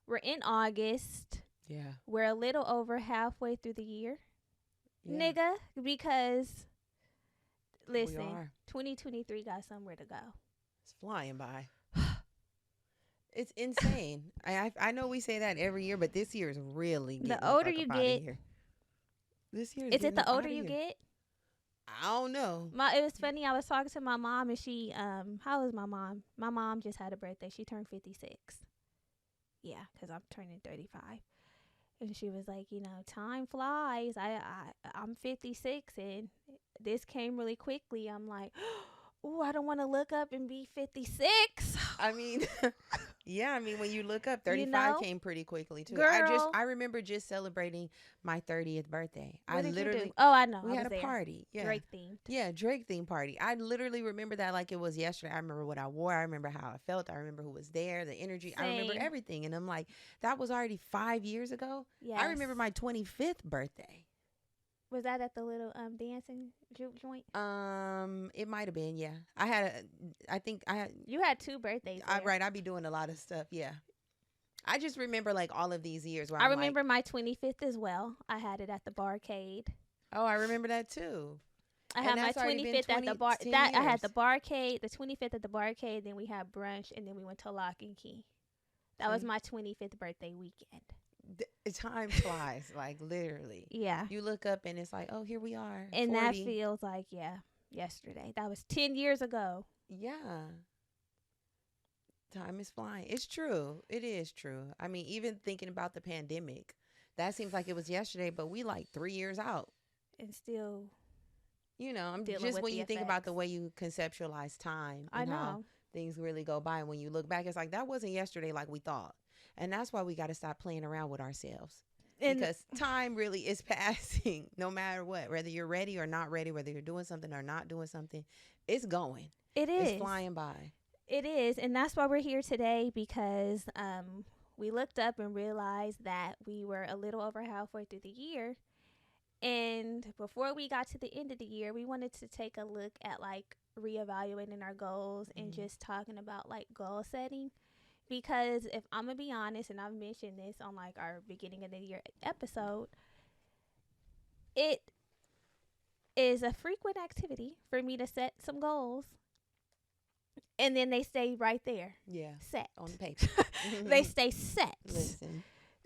We're in August. Yeah. We're a little over halfway through the year, Yeah. nigga, because We listen, are. 2023 got somewhere to go. It's flying by. It's insane. I know we say that every year, but this year is really The getting the older fuck you up out of get, here. This year is is it getting the up older out of you here. get? I don't know. It was funny. I was talking to my mom, and she how old is my mom? My mom just had a birthday. She turned 56. Yeah, because I'm turning 35. And she was like, time flies. I'm 56, and this came really quickly. I'm like, oh, I don't want to look up and be 56. I mean, yeah, I mean, when you look up, you 35 know, came pretty quickly too. girl, I remember just celebrating my 30th birthday. I what did you do? literally, Oh, I know. we I had was a there. party. Yeah. Drake themed. Yeah, Drake theme party. I literally remember that like it was yesterday. I remember what I wore. I remember how I felt. I remember who was there, the energy. I remember Same. everything. And I'm like, that was already 5 years ago. I Yes. remember my 25th birthday. Was that at the little dancing joint? It might have been, yeah. I think I had, You had two birthdays there. right, I be doing a lot of stuff, yeah. I just remember like all of these years where I I'm like, remember my 25th as well. I had it at the barcade. oh, I remember that too. I And had my that's already been 25th at the 20, bar. 10 That I years. had the barcade, the 25th at the barcade. Then we had brunch, and then we went to Lock and Key. That was See? my 25th birthday weekend. Time flies, like literally. Yeah, You look up and it's like, oh, here we are, and 40. that feels like yesterday. That was 10 years ago. Yeah, time is flying. It's true. It is true. I mean, even thinking about the pandemic, that seems like it was yesterday, but we like 3 years out. And still I'm dealing just with when the you think about the effects. way you conceptualize time I and how know. things really go by. And when you look back, it's like that wasn't yesterday like we thought. And that's why we got to stop playing around with ourselves And because time really is passing no matter what, whether you're ready or not ready, whether you're doing something or not doing something, it's going. it It's is. flying by. It is, and that's why we're here today because we looked up and realized that we were a little over halfway through the year. And before we got to the end of the year, we wanted to take a look at like reevaluating our goals and Mm-hmm. just talking about like goal setting. Because if I'm gonna be honest, and I've mentioned this on like our beginning of the year episode, it is a frequent activity for me to set some goals and then they stay right there, Yeah, set. on the paper. They stay set. Listen,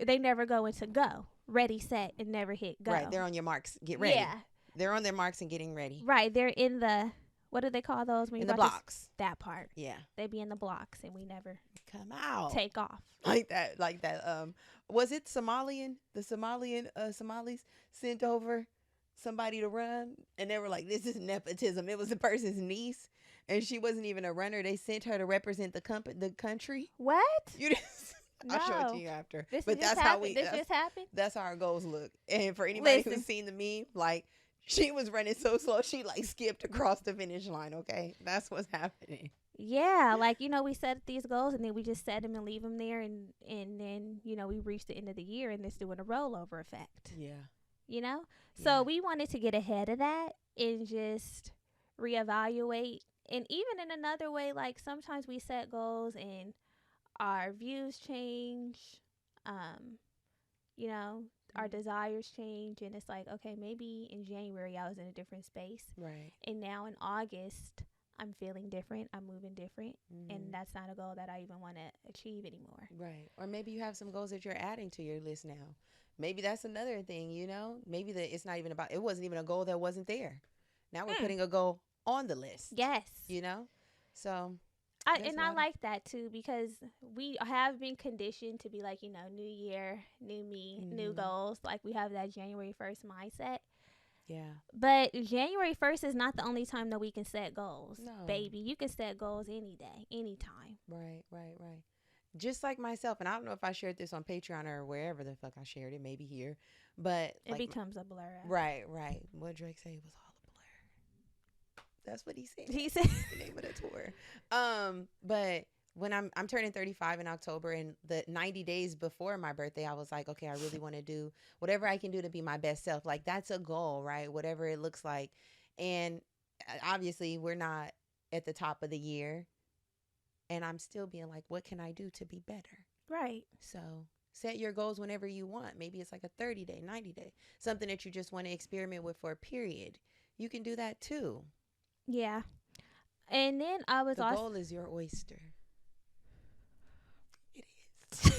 They never go into go, ready, set, and never hit go. right, they're on your marks. Get ready. Yeah, They're on their marks and getting ready. right. They're in the what do they call those when In you the about to blocks. that part? Yeah. They be in the blocks, and we never Come out. take off. Like that was it Somalian, the Somalis sent over somebody to run and they were like, this is nepotism. It was the person's niece and she wasn't even a runner. They sent her to represent the country. What? You just I'll show it to No. you after. This But just that's how happened. This just happened. that's how our goals look. And for anybody Listen. who's seen the meme, like she was running so slow she like skipped across the finish line, okay? That's what's happening. Yeah, like we set these goals and then we just set them and leave them there, and then we reach the end of the year and it's doing a rollover effect. Yeah. You know, Yeah. so we wanted to get ahead of that and just reevaluate. And even in another way, like sometimes we set goals and our views change. Um, you know, our Mhm. desires change, and it's like, okay, maybe in January I was in a different space, Right. and now in August I'm feeling different. I'm moving different, and Mhm. that's not a goal that I even want to achieve anymore. Right. Or maybe you have some goals that you're adding to your list now. Maybe that's another thing, Maybe that it's not even about it wasn't even a goal that wasn't there. Now we're Mm. putting a goal on the list. Yes. You know? So there's And a I lot of like that too because we have been conditioned to be like, new year, new me, new Mhm. goals. Like we have that January 1st mindset. Yeah. But January 1st is not the only time that we can set goals. No. Baby, you can set goals any day, anytime. Right. Just like myself, and I don't know if I shared this on Patreon or wherever the fuck I shared it, maybe here. But It like becomes a blur. right. What Drake said was all a blur. That's what he said. He said The name of the tour. But when I'm turning 35 in October, and the 90 days before my birthday, I was like, okay, I really want to do whatever I can do to be my best self. Like that's a goal, right? Whatever it looks like. And obviously, we're not at the top of the year, and I'm still being like, what can I do to be better? Right. So set your goals whenever you want. Maybe it's like a 30-day, 90-day, something that you just want to experiment with for a period. You can do that too. Yeah. And then I was The also goal is your oyster. It is.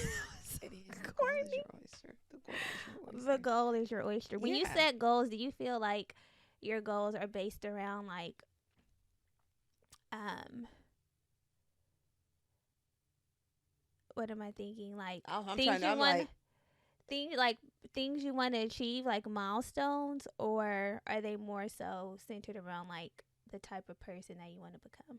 It is. The goal is corny. your oyster. The goal is your The oyster. goal is your oyster. When you Yeah. set goals, do you feel like your goals are based around like um what am I thinking? Like I'm trying things to, you I'm want like, things like things you want to achieve like milestones, or are they more so centered around like the type of person that you want to become?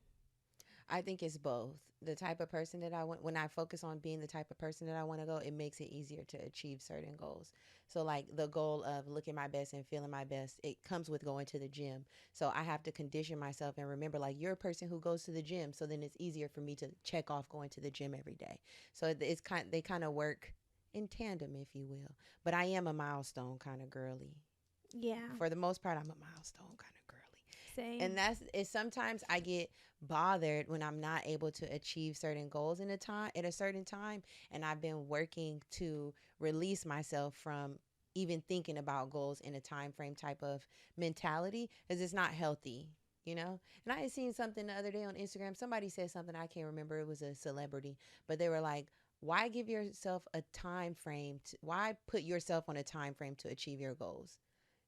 I think it's both. The type of person that I want, when I focus on being the type of person that I want to go, it makes it easier to achieve certain goals. So, like the goal of looking my best and feeling my best, it comes with going to the gym. So, I have to condition myself and remember, like, you're a person who goes to the gym. So, then it's easier for me to check off going to the gym every day. So, they kind of work in tandem, if you will. But I am a milestone kind of girly. Yeah, For the most part, I'm a milestone kind of girly. And same. that's it. Sometimes I get bothered when I'm not able to achieve certain goals in a time at a certain time, and I've been working to release myself from even thinking about goals in a time frame type of mentality, because it's not healthy, you know. And I had seen something the other day on Instagram. Somebody said something, I can't remember, it was a celebrity, but they were like, why give yourself a time frame why put yourself on a time frame to achieve your goals,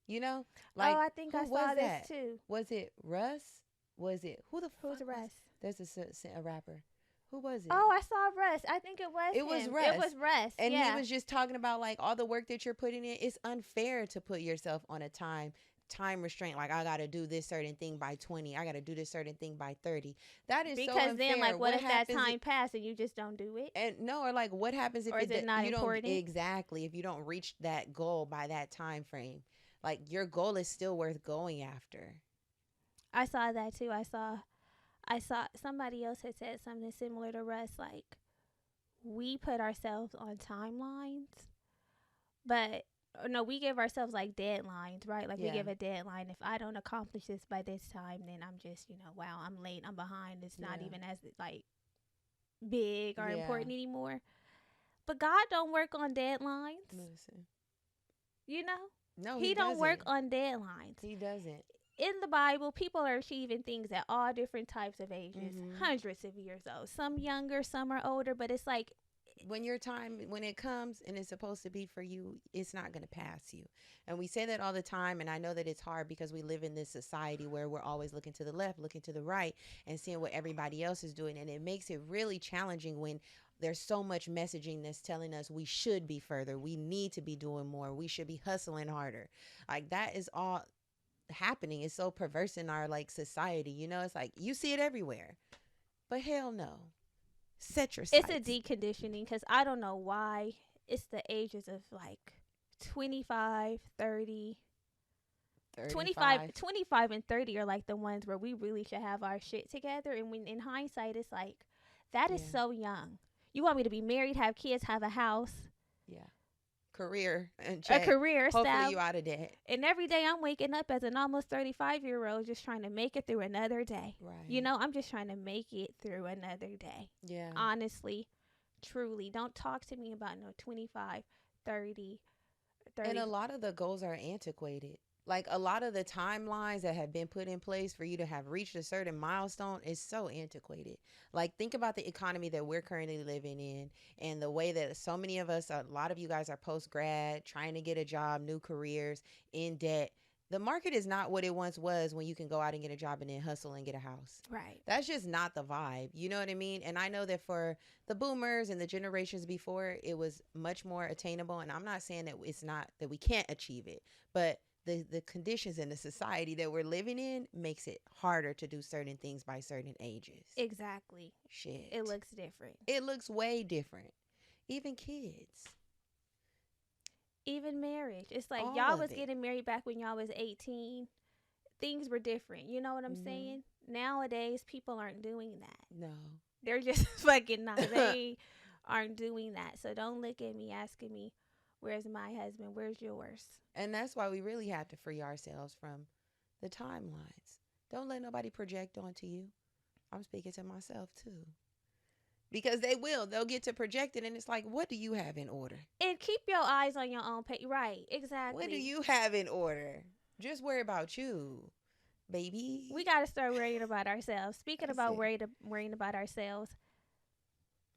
you know? Oh, Like, I think I who was saw this that? too. Was it Russ? Was it who the Who's fuck the was? rest? There's a rapper. Who was it? Oh, I saw Russ. I think it was It was him. It was Russ. Russ. And he Yeah. was just talking about like all the work that you're putting in. It's unfair to put yourself on a time restraint. Like, I got to do this certain thing by 20. I got to do this certain thing by 30. That is so Because then, unfair. like, what What if that happens? time passed and you just don't do it? And no, or like what happens if Or is it not you don't important? exactly if you don't reach that goal by that time frame? Like, your goal is still worth going after. I saw that too. I saw somebody else had said something similar to Russ. Like, we put ourselves on timelines, but no, we give ourselves like deadlines, right? Like, we Yeah. give a deadline. If I don't accomplish this by this time, then I'm just, wow, I'm late, I'm behind. It's not Yeah. even as like big or Yeah. important anymore. But God don't work on deadlines. Listen. You know, No, He he don't work doesn't. on deadlines. He doesn't. In the Bible, people are achieving things at all different types of ages, Mm-hmm. hundreds of years old. Some younger, some are older, but it's like, When your time, when it comes and it's supposed to be for you, it's not going to pass you. And we say that all the time. And I know that it's hard because we live in this society where we're always looking to the left, looking to the right, and seeing what everybody else is doing. And it makes it really challenging when there's so much messaging that's telling us we should be further. We need to be doing more. We should be hustling harder. Like, that is all happening. It's so perverse in our like society. You know, it's like you see it everywhere. But hell no. Set your it's a sights. deconditioning because I don't know why. It's the ages of like 25, 30, 35. 25 and 30 are like the ones where we really should have our shit together. And when in hindsight, it's like, that is Yeah. so young. You want me to be married, have kids, have a house, Yeah. Career and a check. career, Hopefully style. you out of debt. And every day I'm waking up as an almost 35-year-old just trying to make it through another day. Right. I'm just trying to make it through another day. Yeah. Honestly, truly. Don't talk to me about no 25, 30, And 30. a lot of the goals are antiquated. Like, a lot of the timelines that have been put in place for you to have reached a certain milestone is so antiquated. Like, think about the economy that we're currently living in and the way that so many of us, a lot of you guys are post grad, trying to get a job, new careers, in debt. The market is not what it once was when you can go out and get a job and then hustle and get a house. Right. That's just not the vibe. You know what I mean? And I know that for the boomers and the generations before, it was much more attainable. And I'm not saying that it's not, that we can't achieve it, but the conditions in the society that we're living in makes it harder to do certain things by certain ages. Exactly. Shit. It looks different. It looks way different. Even kids. Even marriage. It's like All y'all of was it. getting married back when y'all was 18. Things were different. You know what I'm Mhm. saying? Nowadays, people aren't doing that. No. They're just fucking not. They aren't doing that. So don't look at me asking me, where's my husband? Where's yours? And that's why we really have to free ourselves from the timelines. Don't let nobody project onto you. I'm speaking to myself too. because they will. They'll get to project it, and it's like, what do you have in order? And keep your eyes on your own page. Right, What do exactly. you have in order? Just worry about you, baby. We got to start worrying about ourselves. Speaking That's about it. worrying about ourselves,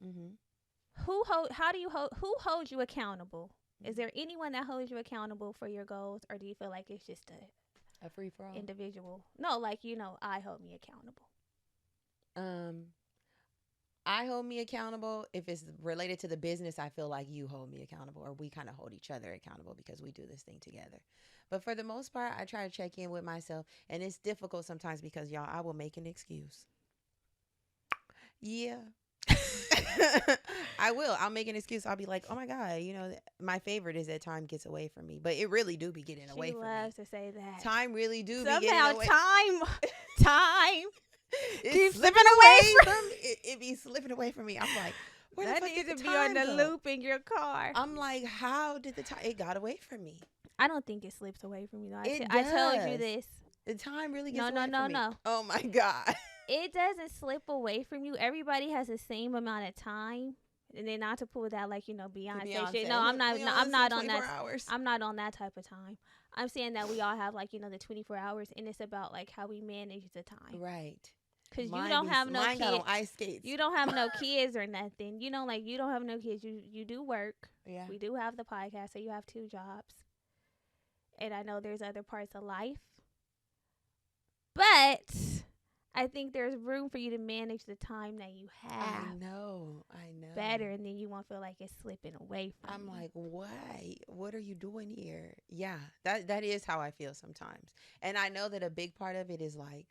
Mm-hmm. who holds you accountable? Is there anyone that holds you accountable for your goals, or do you feel like it's just A free for all. individual? No, like I hold me accountable. Um, I hold me accountable. If it's related to the business, I feel like you hold me accountable, or we kind of hold each other accountable because we do this thing together. But for the most part, I try to check in with myself, and it's difficult sometimes because y'all, I will make an excuse. Yeah. I will. I'll make an excuse. I'll be like, "Oh my god, my favorite is that time gets away from me." But it really do be getting away She from me. loves to say that. Time really do be getting Somehow away. time It's keeps slipping slipping away from me. It be slipping away from me. I'm like, where the that fuck needs did to the be on time the go? loop in your car. I'm like, how did the time? It got away from me. I don't think it slips away from you. Though. It I told you does. this. The time really No, gets no, away no, from me. no. Oh my god. It doesn't slip away from you. Everybody has the same amount of time, and then not to pull that like Beyonce shit. No, I'm not. We No, only I'm not see on that. 24 hours. I'm not on that type of time. I'm saying that we all have the 24 hours, and it's about like how we manage the time. Right. Because you don't have no mine got kids. on ice skates. You don't have no kids or nothing. You don't have no kids. You do work. Yeah. We do have the podcast, so you have 2 jobs. And I know there's other parts of life. But I think there's room for you to manage the time that you have. I know. Better, and then you won't feel like it's slipping away from I'm you. like, why? What are you doing here? Yeah, that is how I feel sometimes. And I know that a big part of it is like,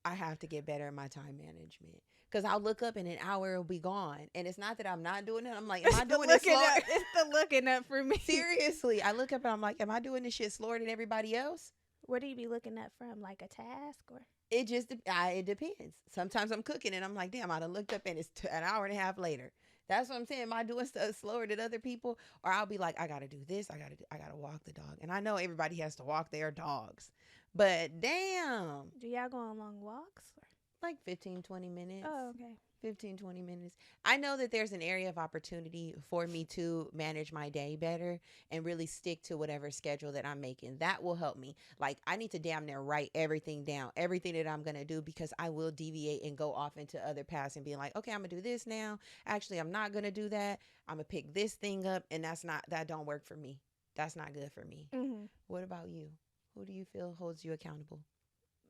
I have to get better at my time management. Because I'll look up and an hour will be gone. And it's not that I'm not doing it. I'm like, am I doing this slower? It's the looking up for me. Seriously. I look up and I'm like, am I doing this shit slower than everybody else? What do you be looking up from? Like a task or? It just it depends. Sometimes I'm cooking and I'm like, damn, I done looked up and it's an hour and a half later. That's what I'm saying. Am I doing stuff slower than other people? Or I'll be like, I gotta do this. I gotta walk the dog. And I know everybody has to walk their dogs. But damn. Do y'all go on long walks? Or? Like 15, 20 minutes. Oh, okay. 15, 20 minutes. I know that there's an area of opportunity for me to manage my day better and really stick to whatever schedule that I'm making. That will help me. Like, I need to damn near write everything down, everything that I'm going to do, because I will deviate and go off into other paths and being like, okay, I'm going to do this now. Actually, I'm not going to do that. I'm going to pick this thing up, and that don't work for me. That's not good for me. Mm-hmm. What about you? Who do you feel holds you accountable?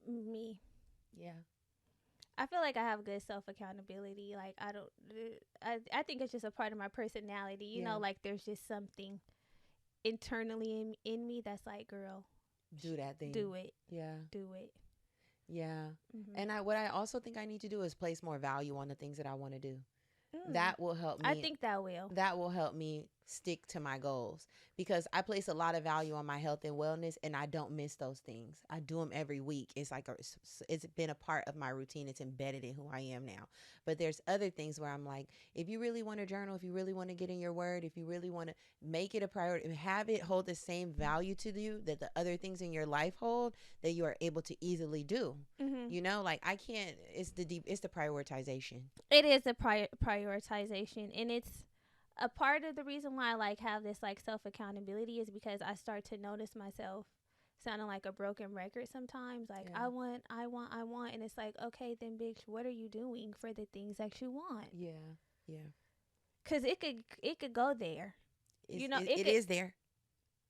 Me. Yeah. I feel like I have good self accountability. Like I think it's just a part of my personality. You know, like there's just something internally in me that's like, girl, do that thing. Do it. Yeah. Do it. Yeah. Mm-hmm. And what I also think I need to do is place more value on the things that I want to do. That will help me. I think that will. That will help me stick to my goals, because I place a lot of value on my health and wellness, and I don't miss those things. I do them every week. It's like it's been a part of my routine. It's embedded in who I am now. But there's other things where I'm like, if you really want to journal, if you really want to get in your word, if you really want to make it a priority, have it hold the same value to you that the other things in your life hold, that you are able to easily do. Mm-hmm. You know, like I can't. It's the prioritization. It is a prioritization, and it's a part of the reason why I like have this like self accountability is because I start to notice myself sounding like a broken record sometimes. Like I want, and it's like, okay, then bitch, what are you doing for the things that you want? Yeah. Cause it could go there. It is there.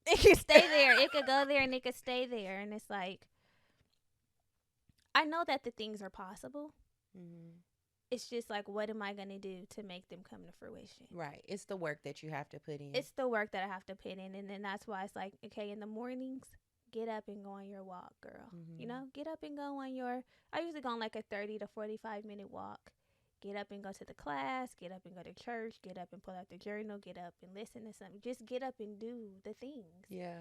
It could stay there. It could go there and it could stay there, and it's like, I know that the things are possible. Mm-hmm. It's just like, what am I going to do to make them come to fruition? Right. It's the work that you have to put in. It's the work that I have to put in. And then that's why it's like, okay, in the mornings, get up and go on your walk, girl. Mm-hmm. You know, get up and go on I usually go on like a 30 to 45-minute walk. Get up and go to the class, get up and go to church, get up and pull out the journal, get up and listen to something. Just get up and do the things. Yeah.